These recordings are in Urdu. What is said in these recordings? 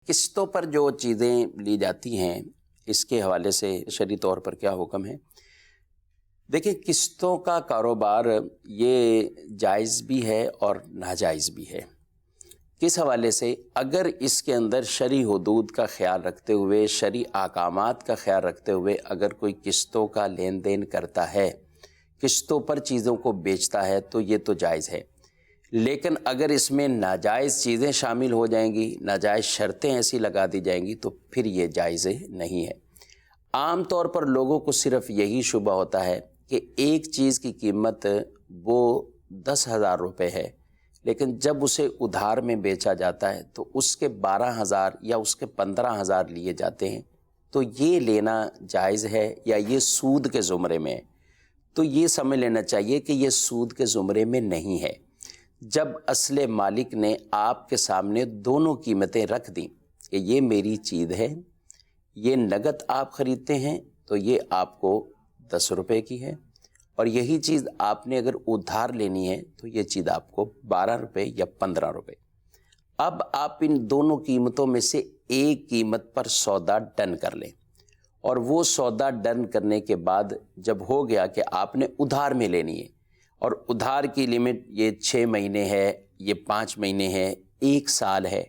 قسطوں پر جو چیزیں لی جاتی ہیں اس کے حوالے سے شرعی طور پر کیا حکم ہے؟ دیکھیں، قسطوں کا کاروبار یہ جائز بھی ہے اور ناجائز بھی ہے۔ کس حوالے سے؟ اگر اس کے اندر شرعی حدود کا خیال رکھتے ہوئے، شرعی احکامات کا خیال رکھتے ہوئے اگر کوئی قسطوں کا لین دین کرتا ہے، قسطوں پر چیزوں کو بیچتا ہے تو یہ تو جائز ہے۔ لیکن اگر اس میں ناجائز چیزیں شامل ہو جائیں گی، ناجائز شرطیں ایسی لگا دی جائیں گی تو پھر یہ جائز نہیں ہے۔ عام طور پر لوگوں کو صرف یہی شبہ ہوتا ہے کہ ایک چیز کی قیمت وہ 10,000 روپے ہے، لیکن جب اسے ادھار میں بیچا جاتا ہے تو اس کے 12,000 یا اس کے 15,000 لیے جاتے ہیں، تو یہ لینا جائز ہے یا یہ سود کے زمرے میں ہے؟ تو یہ سمجھ لینا چاہیے کہ یہ سود کے زمرے میں نہیں ہے۔ جب اصل مالک نے آپ کے سامنے دونوں قیمتیں رکھ دیں کہ یہ میری چیز ہے، یہ نقد آپ خریدتے ہیں تو یہ آپ کو 10 روپے کی ہے، اور یہی چیز آپ نے اگر ادھار لینی ہے تو یہ چیز آپ کو 12 روپے یا 15 روپے۔ اب آپ ان دونوں قیمتوں میں سے ایک قیمت پر سودا ڈن کر لیں، اور وہ سودا ڈن کرنے کے بعد جب ہو گیا کہ آپ نے ادھار میں لینی ہے، اور ادھار کی لمٹ یہ 6 مہینے ہے، یہ 5 مہینے ہے، 1 سال ہے،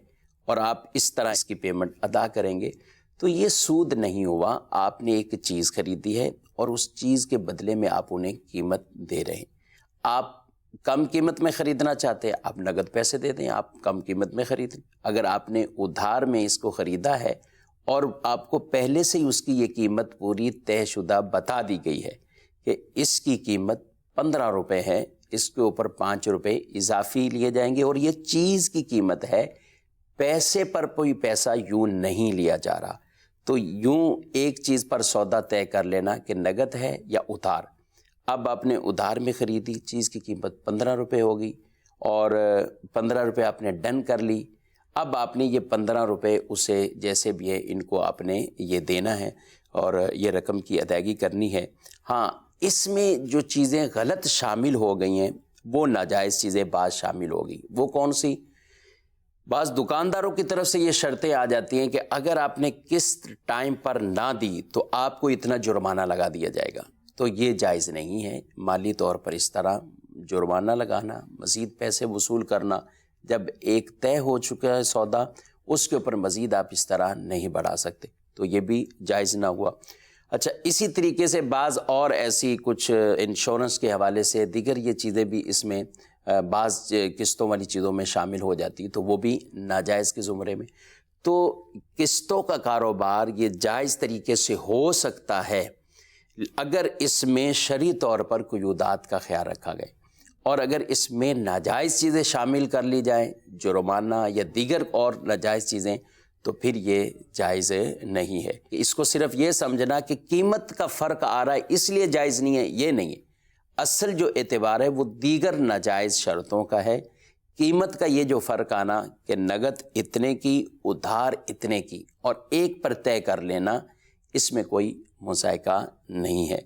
اور آپ اس طرح اس کی پیمنٹ ادا کریں گے تو یہ سود نہیں ہوا۔ آپ نے ایک چیز خریدی ہے اور اس چیز کے بدلے میں آپ انہیں قیمت دے رہے ہیں۔ آپ کم قیمت میں خریدنا چاہتے ہیں، آپ نقد پیسے دے دیں، آپ کم قیمت میں خریدیں۔ اگر آپ نے ادھار میں اس کو خریدا ہے اور آپ کو پہلے سے ہی اس کی یہ قیمت پوری طے شدہ بتا دی گئی ہے کہ اس کی قیمت 15 روپے ہے، اس کے اوپر 5 روپے اضافی لیے جائیں گے، اور یہ چیز کی قیمت ہے، پیسے پر کوئی پیسہ یوں نہیں لیا جا رہا، تو یوں ایک چیز پر سودا طے کر لینا کہ نقد ہے یا ادھار۔ اب آپ نے ادھار میں خریدی، چیز کی قیمت 15 روپے ہوگی، اور 15 روپے آپ نے ڈن کر لی۔ اب آپ نے یہ 15 روپے اسے جیسے بھی ہے ان کو آپ نے یہ دینا ہے اور یہ رقم کی ادائیگی کرنی ہے۔ ہاں، اس میں جو چیزیں غلط شامل ہو گئی ہیں وہ ناجائز چیزیں بعض شامل ہو گئی۔ وہ کون سی؟ بعض دکانداروں کی طرف سے یہ شرطیں آ جاتی ہیں کہ اگر آپ نے قسط ٹائم پر نہ دی تو آپ کو اتنا جرمانہ لگا دیا جائے گا، تو یہ جائز نہیں ہے۔ مالی طور پر اس طرح جرمانہ لگانا، مزید پیسے وصول کرنا، جب ایک طے ہو چکا ہے سودا، اس کے اوپر مزید آپ اس طرح نہیں بڑھا سکتے، تو یہ بھی جائز نہ ہوا۔ اچھا، اسی طریقے سے بعض اور ایسی کچھ انشورنس کے حوالے سے دیگر یہ چیزیں بھی اس میں بعض قسطوں والی چیزوں میں شامل ہو جاتی ہے، تو وہ بھی ناجائز کے زمرے میں۔ تو قسطوں کا کاروبار یہ جائز طریقے سے ہو سکتا ہے اگر اس میں شرعی طور پر قیودات کا خیال رکھا گئے، اور اگر اس میں ناجائز چیزیں شامل کر لی جائیں، جرمانہ یا دیگر اور ناجائز چیزیں، تو پھر یہ جائز نہیں ہے۔ اس کو صرف یہ سمجھنا کہ قیمت کا فرق آ رہا ہے اس لیے جائز نہیں ہے، یہ نہیں ہے۔ اصل جو اعتبار ہے وہ دیگر ناجائز شرطوں کا ہے۔ قیمت کا یہ جو فرق آنا کہ نقد اتنے کی، ادھار اتنے کی، اور ایک پر طے کر لینا، اس میں کوئی مذائقہ نہیں ہے۔